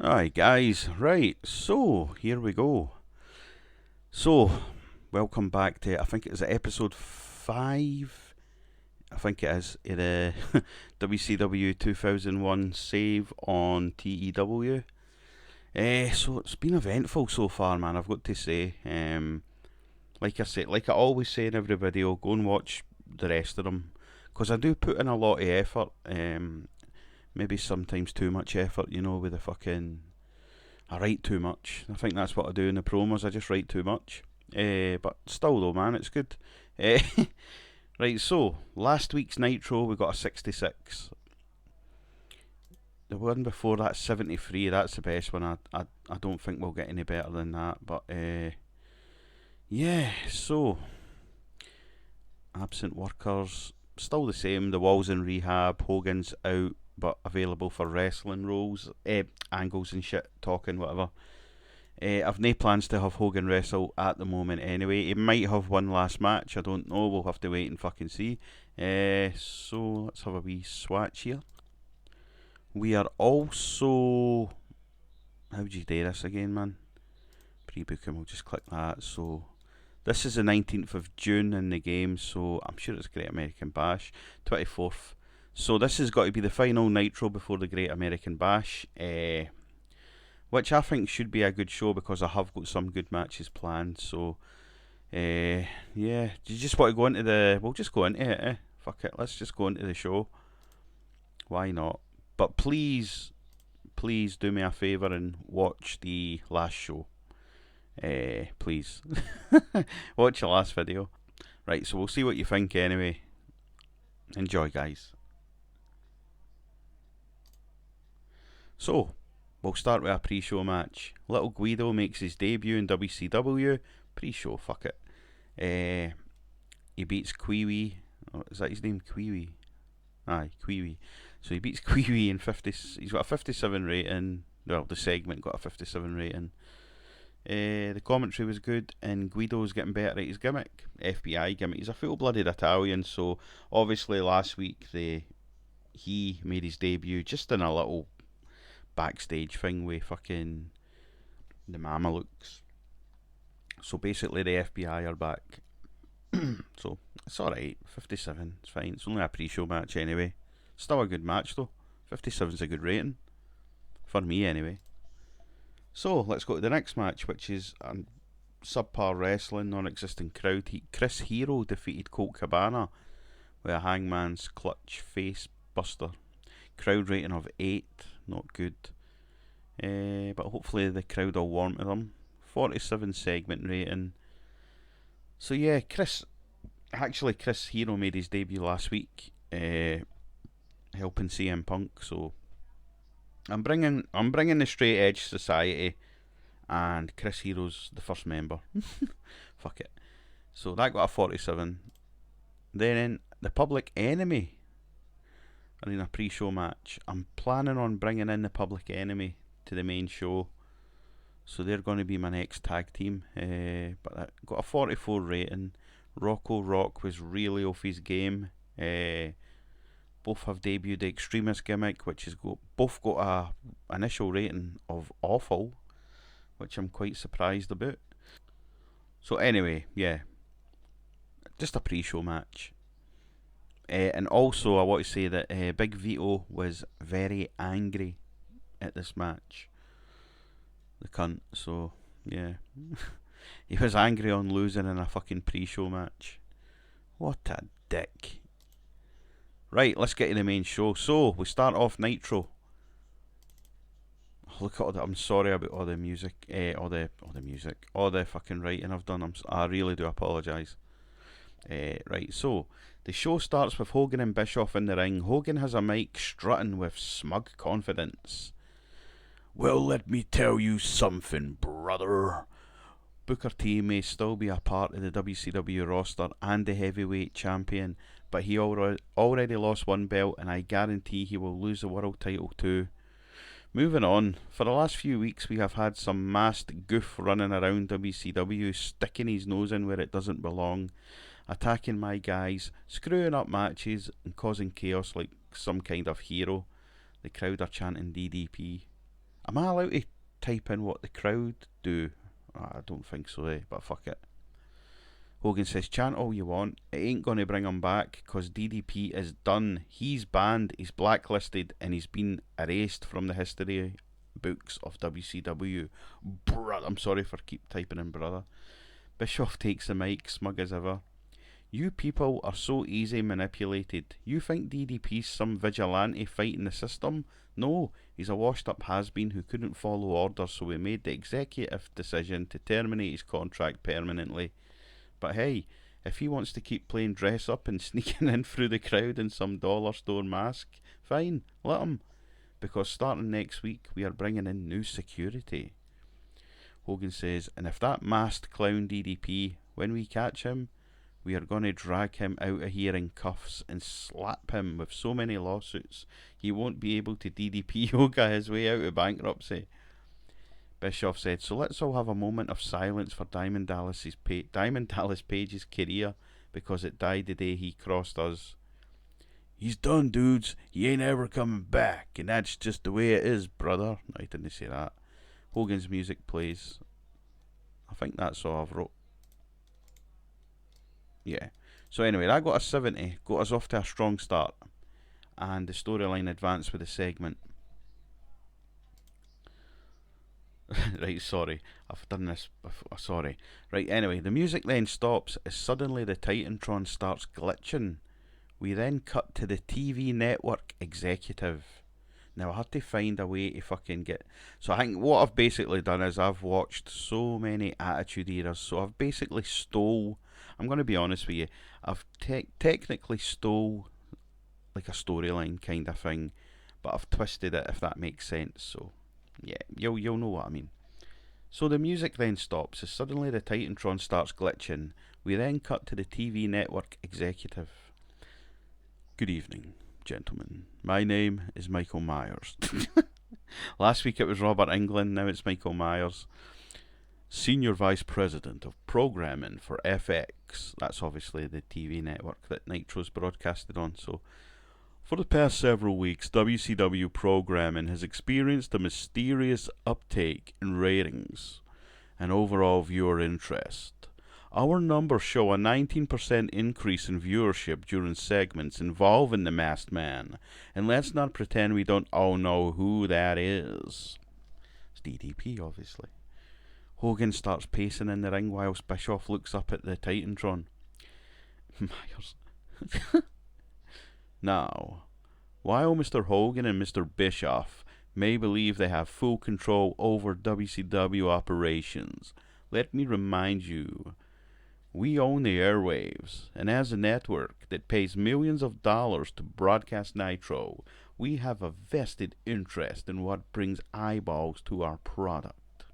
Alright, guys, right, so here we go. So, welcome back to, I think it is episode 5, I think it is, in the WCW 2001 save on TEW. So it's been eventful so far, man, I've got to say. Like I say, like I always say in every video, go and watch the rest of them, because I do put in a lot of effort. Maybe sometimes too much effort, with the fucking... I write too much. I think that's what I do in the promos, I just write too much. But still though, man, it's good. Right, so, last week's Nitro, we got a 66. The one before that, 73, that's the best one. I don't think we'll get any better than that. But, yeah, so... Absent workers, still the same. The Wall's in rehab, Hogan's out, but available for wrestling roles, angles and shit, talking, whatever. I've no plans to have Hogan wrestle at the moment anyway. He might have one last match, I don't know, we'll have to wait and fucking see. So let's have a wee swatch here. We are also... How would you do this again, man? Pre-booking, we'll just click that. So this is the 19th of June in the game, so I'm sure it's Great American Bash. 24th. So this has got to be the final Nitro before the Great American Bash, which I think should be a good show because I have got some good matches planned. So, yeah, do you just want to go into the... We'll just go into it, Fuck it, let's just go into the show. Why not? But please do me a favour and watch the last show. Please. Watch the last video. Right, so we'll see what you think anyway. Enjoy, guys. So, we'll start with a pre-show match. Little Guido makes his debut in WCW. Pre-show, fuck it. He beats Kiwi. Oh, is that his name? Kiwi? Aye, Kiwi. So he beats Kiwi in 50... He's got a 57 rating. Well, the segment got a 57 rating. The commentary was good, and Guido's getting better at his gimmick. FBI gimmick. He's a full-blooded Italian, so obviously last week he made his debut just in a little backstage thing with fucking the Mamalukes. So basically the FBI are back. So it's alright. 57, it's fine. It's only a pre-show match anyway. Still a good match though. 57's a good rating. For me anyway. So let's go to the next match, which is subpar wrestling, non-existent crowd. Chris Hero defeated Colt Cabana with a hangman's clutch face buster. Crowd rating of 8, not good. But hopefully the crowd will warm to them. 47 segment rating. So yeah, Chris Hero made his debut last week, helping CM Punk. So I'm bringing the Straight Edge Society, and Chris Hero's the first member. Fuck it. So that got a 47. Then the Public Enemy are in a pre-show match. I'm planning on bringing in the Public Enemy to the main show, so they're going to be my next tag team. But I got a 44 rating. Rocco Rock was really off his game. Both have debuted the Extremist gimmick, which has both got a initial rating of awful, which I'm quite surprised about. So anyway, yeah, just a pre-show match. And also I want to say that Big Vito was very angry at this match. The cunt, so yeah. He was angry on losing in a fucking pre-show match. What a dick. Right, let's get to the main show. So, we start off Nitro. Look at all that. I'm sorry about all the music, all the fucking writing I've done. I really do apologise. Right, so the show starts with Hogan and Bischoff in the ring. Hogan has a mic strutting with smug confidence. Well, let me tell you something, brother. Booker T may still be a part of the WCW roster and the heavyweight champion, but he already lost one belt, and I guarantee he will lose the world title too. Moving on, for the last few weeks we have had some masked goof running around WCW, sticking his nose in where it doesn't belong, attacking my guys, screwing up matches and causing chaos like some kind of hero. The crowd are chanting DDP. Am I allowed to type in what the crowd do? I don't think so, but fuck it. Hogan says, chant all you want. It ain't going to bring him back because DDP is done. He's banned, he's blacklisted, and he's been erased from the history books of WCW. I'm sorry for keep typing in brother. Bischoff takes the mic, smug as ever. You people are so easy manipulated. You think DDP's some vigilante fighting the system? No, he's a washed up has-been who couldn't follow orders, so we made the executive decision to terminate his contract permanently. But hey, if he wants to keep playing dress up and sneaking in through the crowd in some dollar store mask, fine, let him. Because starting next week, we are bringing in new security. Hogan says, and if that masked clown DDP, when we catch him, we are going to drag him out of here in cuffs and slap him with so many lawsuits he won't be able to DDP yoga his way out of bankruptcy. Bischoff said, so let's all have a moment of silence for Diamond Dallas Page's career because it died the day he crossed us. He's done, dudes. He ain't ever coming back, and that's just the way it is, brother. No, he didn't say that. Hogan's music plays. I think that's all I've wrote. Yeah. So anyway, that got us 70, got us off to a strong start, and the storyline advanced with the segment. Right, sorry, I've done this before, sorry. Right, anyway, the music then stops as suddenly the Titantron starts glitching. We then cut to the TV network executive. Now I had to find a way to fucking get... So I think what I've basically done is I've watched so many Attitude Eras, so I've basically stole... I'm going to be honest with you, I've technically stole like a storyline kind of thing, but I've twisted it, if that makes sense, so... Yeah, you'll know what I mean. So the music then stops as suddenly the Titantron starts glitching. We then cut to the TV network executive. Good evening, gentlemen. My name is Michael Myers. Last week it was Robert Englund, now it's Michael Myers. Senior Vice President of Programming for FX. That's obviously the TV network that Nitro's broadcasted on, so... For the past several weeks, WCW programming has experienced a mysterious uptake in ratings and overall viewer interest. Our numbers show a 19% increase in viewership during segments involving the Masked Man, and let's not pretend we don't all know who that is. It's DDP, obviously. Hogan starts pacing in the ring whilst Bischoff looks up at the Titantron. Myers. Now, while Mr. Hogan and Mr. Bischoff may believe they have full control over WCW operations, let me remind you, we own the airwaves, and as a network that pays millions of dollars to broadcast Nitro, we have a vested interest in what brings eyeballs to our product.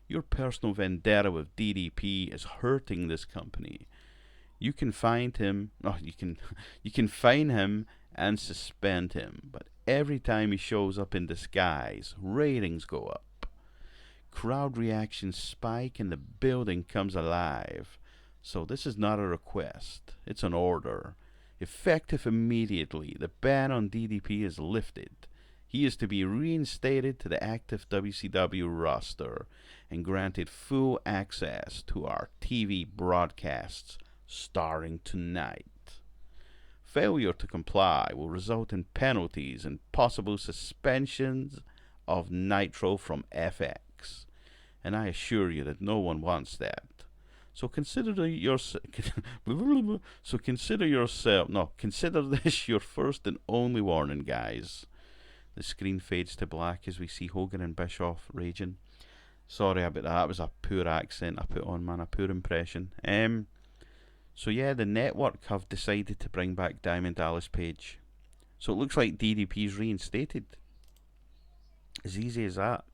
Your personal vendetta with DDP is hurting this company. You can find him, you can fine him and suspend him, but every time he shows up in disguise, ratings go up. Crowd reactions spike and the building comes alive. So this is not a request, it's an order. Effective immediately, the ban on DDP is lifted. He is to be reinstated to the active WCW roster and granted full access to our TV broadcasts starting tonight. Failure to comply will result in penalties and possible suspensions of Nitro from FX, and I assure you that no one wants that. So consider this your first and only warning, guys. The screen fades to black as we see Hogan and Bischoff raging. Sorry about that. That was a poor accent I put on, man. A poor impression. So yeah, the network have decided to bring back Diamond Dallas Page. So it looks like DDP's reinstated. As easy as that.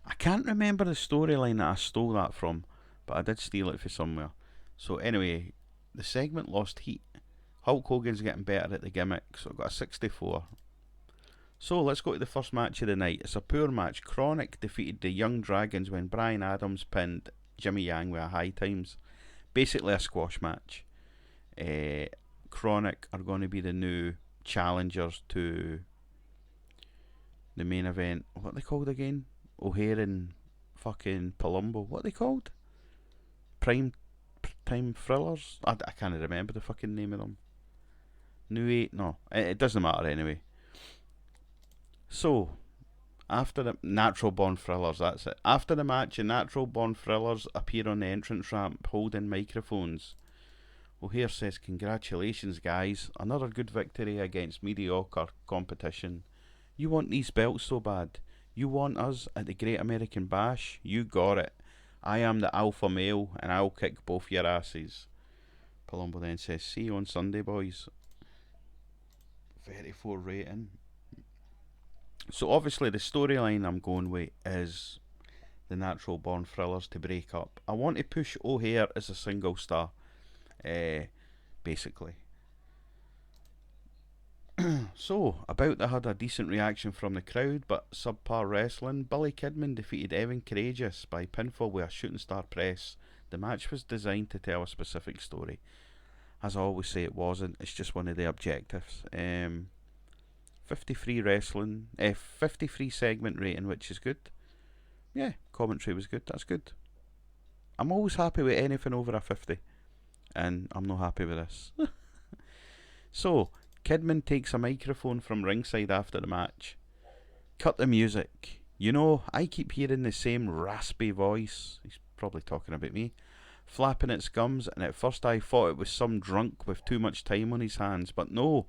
I can't remember the storyline that I stole that from, but I did steal it from somewhere. So anyway, the segment lost heat. Hulk Hogan's getting better at the gimmick, so I got a 64. So let's go to the first match of the night. It's a poor match. Chronic defeated the Young Dragons when Brian Adams pinned Jimmy Yang with a High Times. Basically a squash match. Chronic are going to be the new challengers to the main event. What are they called again? O'Hare and fucking Palumbo. What are they called? Prime Time Thrillers? I can't remember the fucking name of them. New 8? No. It doesn't matter anyway. So, after the Natural Born Thrillers, that's it. After the match, the Natural Born Thrillers appear on the entrance ramp holding microphones. O'Hare says, "Congratulations, guys. Another good victory against mediocre competition. You want these belts so bad. You want us at the Great American Bash? You got it. I am the alpha male, and I'll kick both your asses." Palumbo then says, "See you on Sunday, boys." 34 rating. So obviously the storyline I'm going with is the Natural Born Thrillers to break up. I want to push O'Hare as a single star, basically. So, About that had a decent reaction from the crowd, but subpar wrestling. Billy Kidman defeated Evan Courageous by pinfall with a shooting star press. The match was designed to tell a specific story. As I always say, it wasn't. It's just one of the objectives. 53 wrestling, 53 segment rating, which is good. Yeah, commentary was good. That's good. I'm always happy with anything over a 50, and I'm not happy with this. So, Kidman takes a microphone from ringside after the match. "Cut the music. You know, I keep hearing the same raspy voice." He's probably talking about me. "Flapping its gums, and at first I thought it was some drunk with too much time on his hands, but no,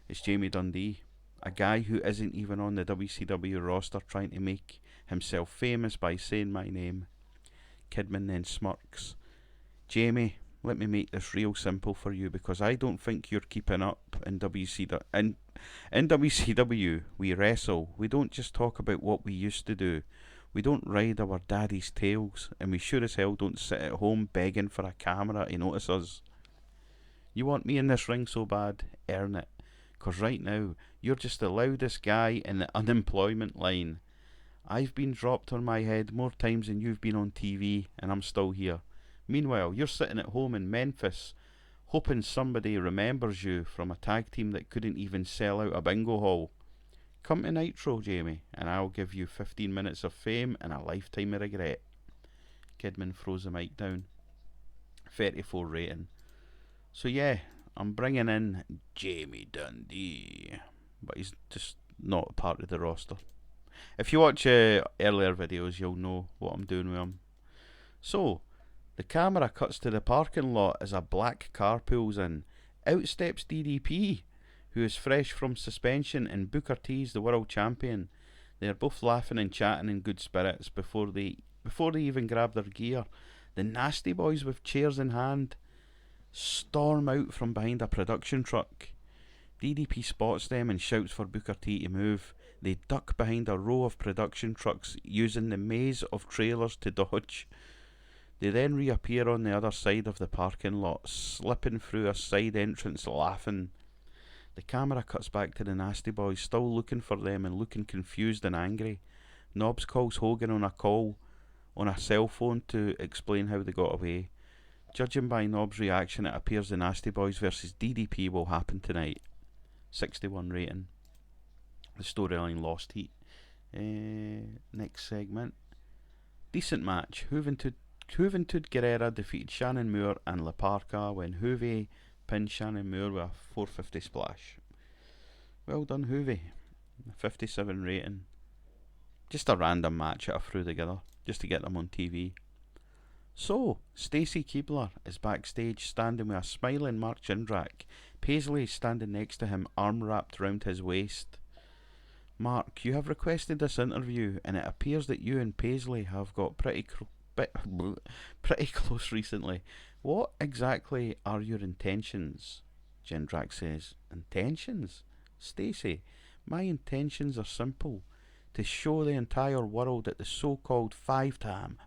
it's Jamie Dundee, a guy who isn't even on the WCW roster trying to make himself famous by saying my name." Kidman then smirks. "Jamie, let me make this real simple for you, because I don't think you're keeping up in WCW. In WCW, we wrestle. We don't just talk about what we used to do. We don't ride our daddy's tails, and we sure as hell don't sit at home begging for a camera to notice us. You want me in this ring so bad? Earn it. 'Cause right now, you're just the loudest guy in the unemployment line. I've been dropped on my head more times than you've been on TV, and I'm still here. Meanwhile, you're sitting at home in Memphis, hoping somebody remembers you from a tag team that couldn't even sell out a bingo hall. Come to Nitro, Jamie, and I'll give you 15 minutes of fame and a lifetime of regret." Kidman throws the mic down. 34 rating. So yeah, I'm bringing in Jamie Dundee, but he's just not part of the roster. If you watch earlier videos, you'll know what I'm doing with him. So, the camera cuts to the parking lot as a black car pulls in. Out steps DDP, who is fresh from suspension, and Booker T's the world champion. They are both laughing and chatting in good spirits before they even grab their gear. The Nasty Boys, with chairs in hand, storm out from behind a production truck. DDP spots them and shouts for Booker T to move. They duck behind a row of production trucks, using the maze of trailers to dodge. They then reappear on the other side of the parking lot, slipping through a side entrance laughing. The camera cuts back to the Nasty Boys, still looking for them and looking confused and angry. Nobbs calls Hogan on a cell phone to explain how they got away. Judging by Nobbs' reaction, it appears the Nasty Boys versus DDP will happen tonight. 61 rating. The storyline lost heat. Next segment. Decent match. Juventud Guerrera defeated Shannon Moore and La Parca when Juve pinned Shannon Moore with a 450 splash. Well done, Juve. 57 rating. Just a random match that I threw together just to get them on TV. So, Stacy Keibler is backstage standing with a smiling Mark Jindrak. Paisley is standing next to him, arm wrapped round his waist. "Mark, you have requested this interview, and it appears that you and Paisley have got pretty close recently. What exactly are your intentions?" Jindrak says. "Intentions? Stacy, my intentions are simple. To show the entire world that the so-called five-time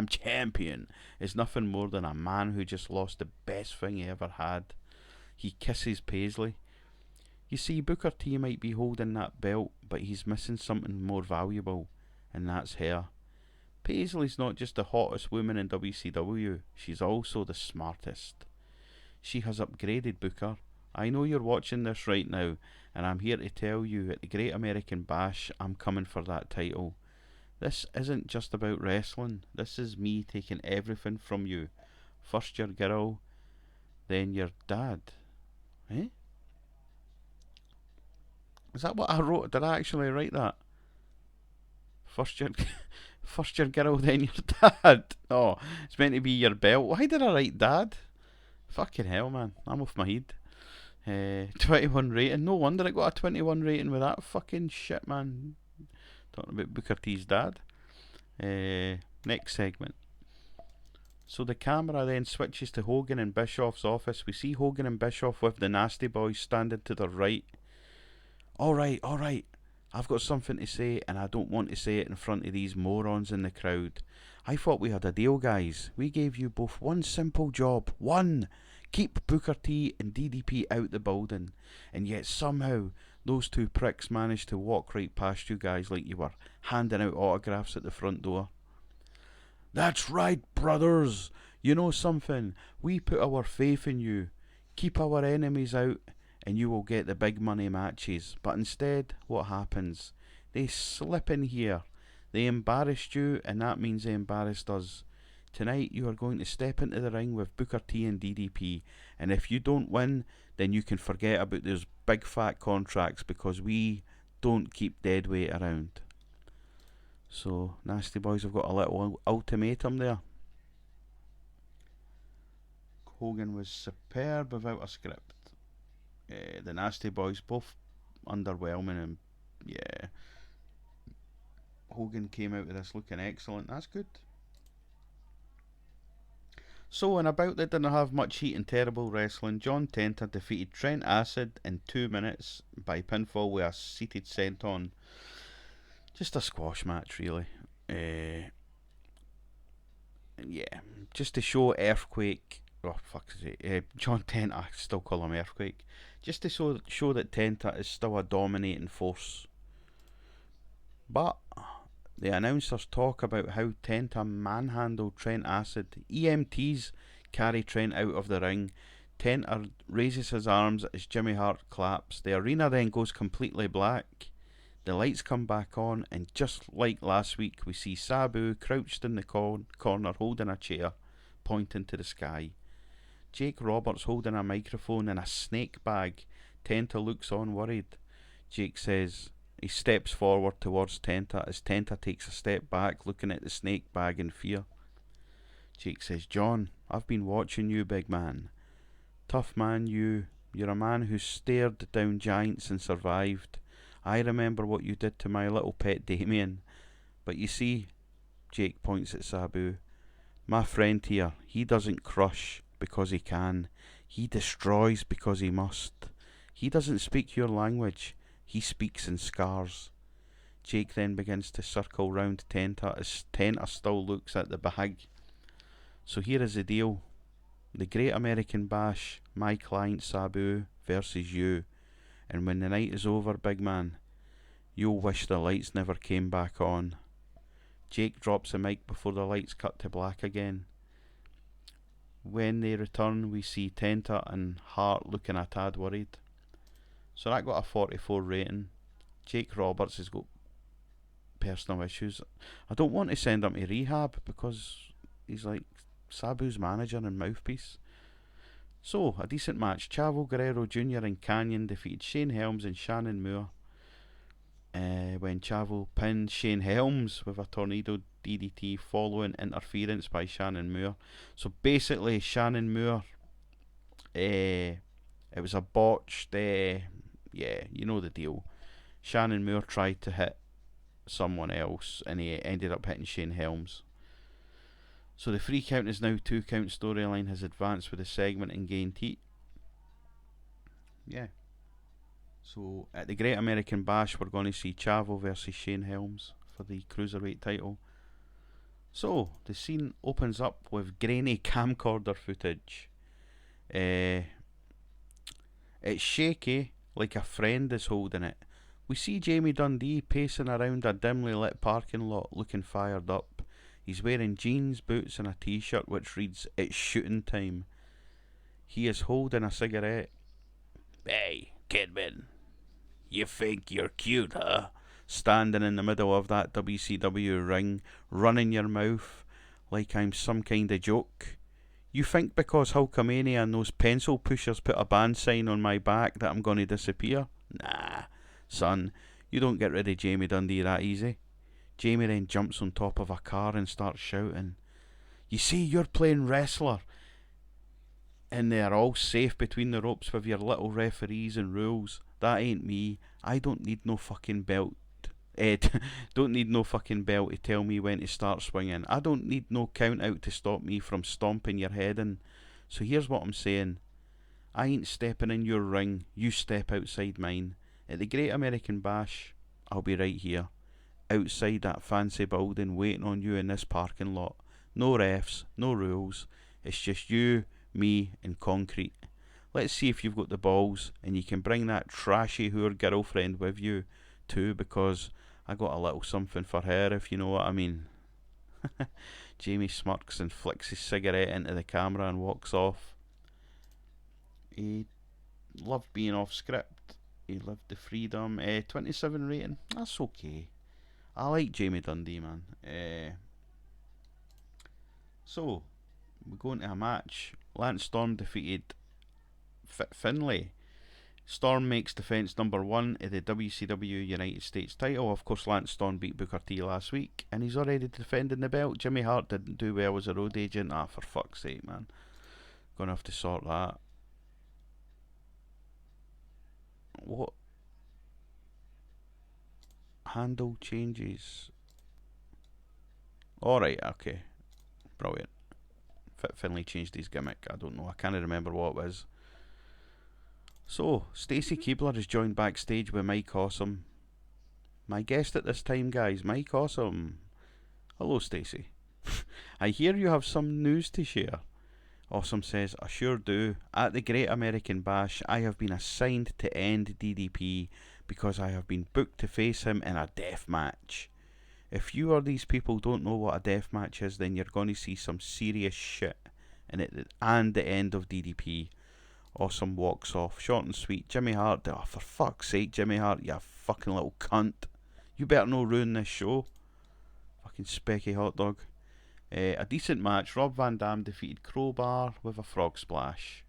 champion is nothing more than a man who just lost the best thing he ever had." He kisses Paisley. "You see, Booker T might be holding that belt, but he's missing something more valuable, and that's her. Paisley's not just the hottest woman in WCW, she's also the smartest. She has upgraded, Booker. I know you're watching this right now, and I'm here to tell you at the Great American Bash, I'm coming for that title. This isn't just about wrestling. This is me taking everything from you. First your girl, then your dad. Eh? Is that what I wrote? Did I actually write that? First your, first your girl, then your dad. Oh, it's meant to be your belt. Why did I write dad? Fucking hell, man. I'm off my head. 21 rating. No wonder it got a 21 rating with that fucking shit, man. Talking about Booker T's dad. Next segment. So the camera then switches to Hogan and Bischoff's office. We see Hogan and Bischoff with the Nasty Boys standing to their right. Alright. I've got something to say, and I don't want to say it in front of these morons in the crowd. I thought we had a deal, guys. We gave you both one simple job. One! Keep Booker T and DDP out the building. And yet somehow those two pricks managed to walk right past you guys like you were handing out autographs at the front door. That's right, brothers. You know something? We put our faith in you. Keep our enemies out and you will get the big money matches. But instead, what happens? They slip in here. They embarrassed you, and that means they embarrassed us. Tonight you are going to step into the ring with Booker T and DDP, and if you don't win, then you can forget about those big fat contracts, because we don't keep deadweight around. So, Nasty Boys have got a little ultimatum there. Hogan was superb without a script. The Nasty Boys both underwhelming, and yeah, Hogan came out of this looking excellent. That's good. So, in a bout that didn't have much heat and terrible wrestling, John Tenta defeated Trent Acid in 2 minutes by pinfall with a seated senton. Just a squash match, really. Yeah, just to show Earthquake. Oh, fuck's sake. John Tenta, I still call him Earthquake. Just to show that Tenta is still a dominating force. But the announcers talk about how Tenta manhandled Trent Acid. EMTs carry Trent out of the ring. Tenta raises his arms as Jimmy Hart claps. The arena then goes completely black. The lights come back on, and just like last week, we see Sabu crouched in the corner holding a chair, pointing to the sky. Jake Roberts holding a microphone and a snake bag. Tenta looks on worried. Jake says he steps forward towards Tenta as Tenta takes a step back, looking at the snake bag in fear. Jake says, John, I've been watching you, big man. Tough man, you're a man who stared down giants and survived. I remember what you did to my little pet Damien. But you see, Jake points at Sabu, my friend here, he doesn't crush because he can. He destroys because he must. He doesn't speak your language. He speaks in scars. Jake then begins to circle round Tenta as Tenta still looks at the bag. So here is the deal. The Great American Bash, my client Sabu versus you. And when the night is over, big man, you'll wish the lights never came back on. Jake drops the mic before the lights cut to black again. When they return, we see Tenta and Hart looking a tad worried. So that got a 44 rating. Jake Roberts has got personal issues. I don't want to send him to rehab because he's like Sabu's manager and mouthpiece. So, a decent match. Chavo Guerrero Jr. and Canyon defeated Shane Helms and Shannon Moore. When Chavo pinned Shane Helms with a tornado DDT following interference by Shannon Moore. So basically, Shannon Moore, it was a botched, yeah, you know the deal. Shannon Moore tried to hit someone else and he ended up hitting Shane Helms. So the 3 count is now 2 count storyline has advanced with the segment and gained heat. Yeah. So at the Great American Bash, we're going to see Chavo versus Shane Helms for the Cruiserweight title. So the scene opens up with grainy camcorder footage. It's shaky, like a friend is holding it. We see Jamie Dundee pacing around a dimly lit parking lot looking fired up. He's wearing jeans, boots and a t-shirt which reads, "It's shooting time." He is holding a cigarette. "Hey, Kidman," You think you're cute, huh? Standing in the middle of that WCW ring, running your mouth like I'm some kind of joke. You think because Hulkamania and those pencil pushers put a band sign on my back that I'm gonna disappear? Nah, son, you don't get rid of Jamie Dundee that easy. Jamie then jumps on top of a car and starts shouting, You see, you're playing wrestler, and they're all safe between the ropes with your little referees and rules. That ain't me. I don't need no fucking belt. Don't need no fucking belt to tell me when to start swinging. I don't need no count out to stop me from stomping your head in. So here's what I'm saying. I ain't stepping in your ring. You step outside mine. At the Great American Bash, I'll be right here, outside that fancy building, waiting on you in this parking lot. No refs, no rules. It's just you, me, and concrete. Let's see if you've got the balls and you can bring that trashy whore girlfriend with you too, because I got a little something for her, if you know what I mean. Jamie smirks and flicks his cigarette into the camera and walks off. He loved being off script. He loved the freedom. 27 rating. That's okay. I like Jamie Dundee, man. So, we go into a match. Lance Storm defeated Finlay. Storm makes defence number 1 of the WCW United States title. Of course, Lance Storm beat Booker T last week, and he's already defending the belt. Jimmy Hart didn't do well as a road agent. For fuck's sake, man. Gonna have to sort that. What? Handle changes. Alright, okay. Brilliant. Finlay changed his gimmick. I don't know. I can't remember what it was. So, Stacy Keibler is joined backstage with Mike Awesome. My guest at this time, guys, Mike Awesome. Hello, Stacy. I hear you have some news to share. Awesome says, I sure do. At the Great American Bash, I have been assigned to end DDP because I have been booked to face him in a death match. If you or these people don't know what a death match is, then you're going to see some serious shit in it and the end of DDP. Awesome walks off, short and sweet. Jimmy Hart, oh, for fuck's sake, Jimmy Hart, you fucking little cunt. You better not ruin this show. Fucking specky hot dog. A decent match. Rob Van Dam defeated Crowbar with a frog splash.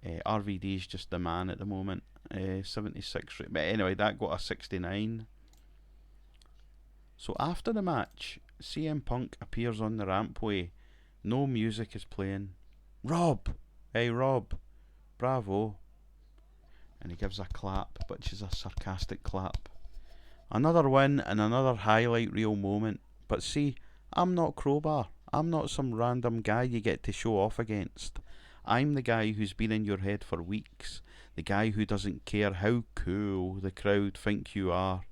RVD's just the man at the moment. 76. But anyway, that got a 69. So after the match, CM Punk appears on the rampway. No music is playing. Rob! Hey Rob, bravo. And he gives a clap, which is a sarcastic clap. Another win and another highlight reel moment. But see, I'm not Crowbar. I'm not some random guy you get to show off against. I'm the guy who's been in your head for weeks. The guy who doesn't care how cool the crowd think you are.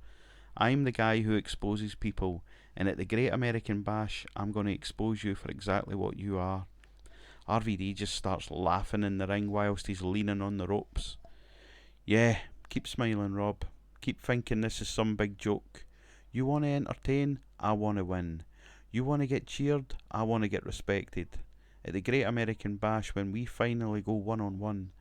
I'm the guy who exposes people. And at the Great American Bash, I'm going to expose you for exactly what you are. RVD just starts laughing in the ring whilst he's leaning on the ropes. Yeah, keep smiling, Rob. Keep thinking this is some big joke. You want to entertain? I want to win. You want to get cheered? I want to get respected. At the Great American Bash, when we finally go one-on-one,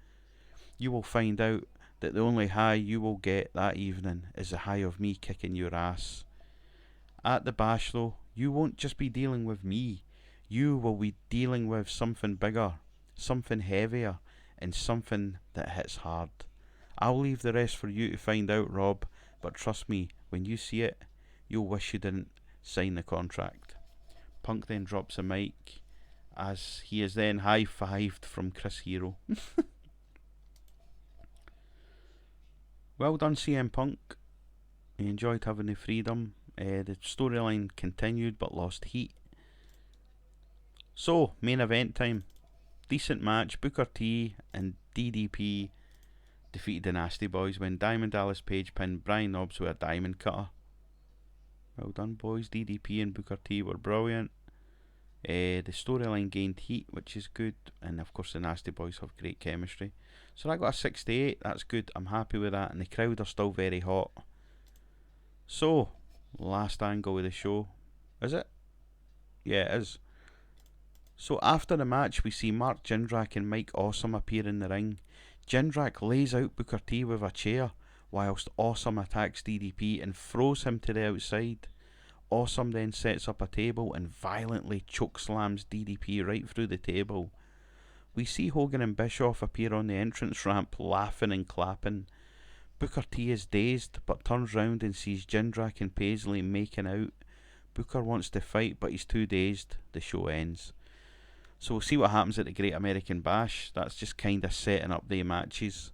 you will find out that the only high you will get that evening is the high of me kicking your ass. At the Bash, though, you won't just be dealing with me. You will be dealing with something bigger, something heavier, and something that hits hard. I'll leave the rest for you to find out, Rob, but trust me, when you see it, you'll wish you didn't sign the contract. Punk then drops a mic, as he is then high-fived from Chris Hero. Well done, CM Punk. He enjoyed having the freedom. The storyline continued but lost heat. So, main event time. Decent match. Booker T and DDP defeated the Nasty Boys when Diamond Dallas Page pinned Brian Knobbs with a diamond cutter. Well done, boys. DDP and Booker T were brilliant. The storyline gained heat, which is good. And of course, the Nasty Boys have great chemistry. So I got a 68. That's good. I'm happy with that. And the crowd are still very hot. So, last angle of the show. Is it? Yeah, it is. So after the match, we see Mark Jindrak and Mike Awesome appear in the ring. Jindrak lays out Booker T with a chair, whilst Awesome attacks DDP and throws him to the outside. Awesome then sets up a table and violently chokeslams DDP right through the table. We see Hogan and Bischoff appear on the entrance ramp laughing and clapping. Booker T is dazed but turns round and sees Jindrak and Paisley making out. Booker wants to fight but he's too dazed. The show ends. So we'll see what happens at the Great American Bash. That's just kind of setting up the matches.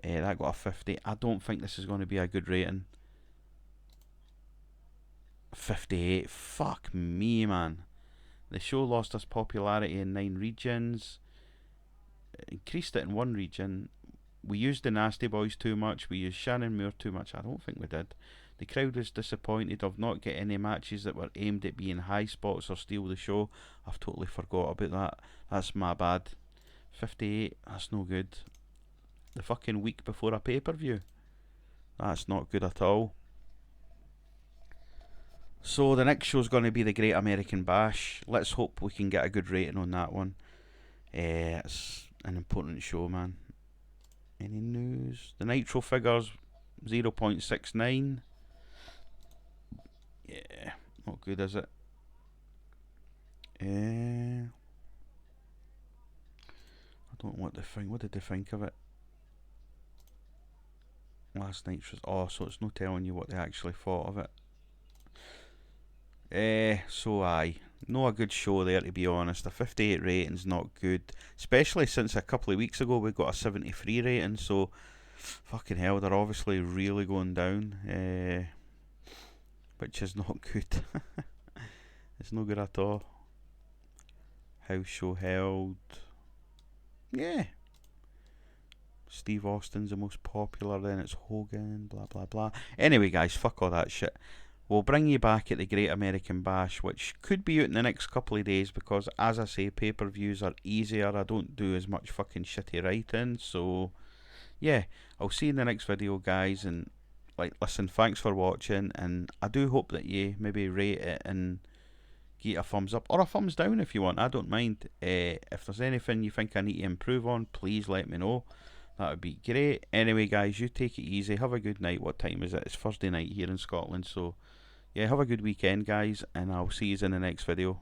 That got a 50. I don't think this is going to be a good rating. 58. Fuck me, man. The show lost its popularity in 9 regions. Increased it in 1 region. We used the Nasty Boys too much. We used Shannon Moore too much. I don't think we did. The crowd was disappointed of not getting any matches that were aimed at being high spots or steal the show. I've totally forgot about that. That's my bad. 58. That's no good. The fucking week before a pay-per-view. That's not good at all. So the next show's going to be the Great American Bash. Let's hope we can get a good rating on that one. It's an important show, man. Any news? The Nitro figures 0.69. Yeah, not good, is it? I don't know what they think. What did they think of it? Last Nitro's. Oh, so it's no telling you what they actually thought of it. So aye, not a good show there, to be honest. A 58 rating's not good, especially since a couple of weeks ago we got a 73 rating. So fucking hell, they're obviously really going down, which is not good. It's no good at all. House show held. Yeah. Steve Austin's the most popular, then it's Hogan, blah blah blah. Anyway guys, fuck all that shit. We'll bring you back at the Great American Bash, which could be out in the next couple of days because, as I say, pay-per-views are easier. I don't do as much fucking shitty writing. So, yeah, I'll see you in the next video, guys. And, listen, thanks for watching. And I do hope that you maybe rate it and give it a thumbs up or a thumbs down if you want. I don't mind. If there's anything you think I need to improve on, please let me know. That would be great. Anyway, guys, you take it easy. Have a good night. What time is it? It's Thursday night here in Scotland. So, yeah, have a good weekend, guys, and I'll see you in the next video.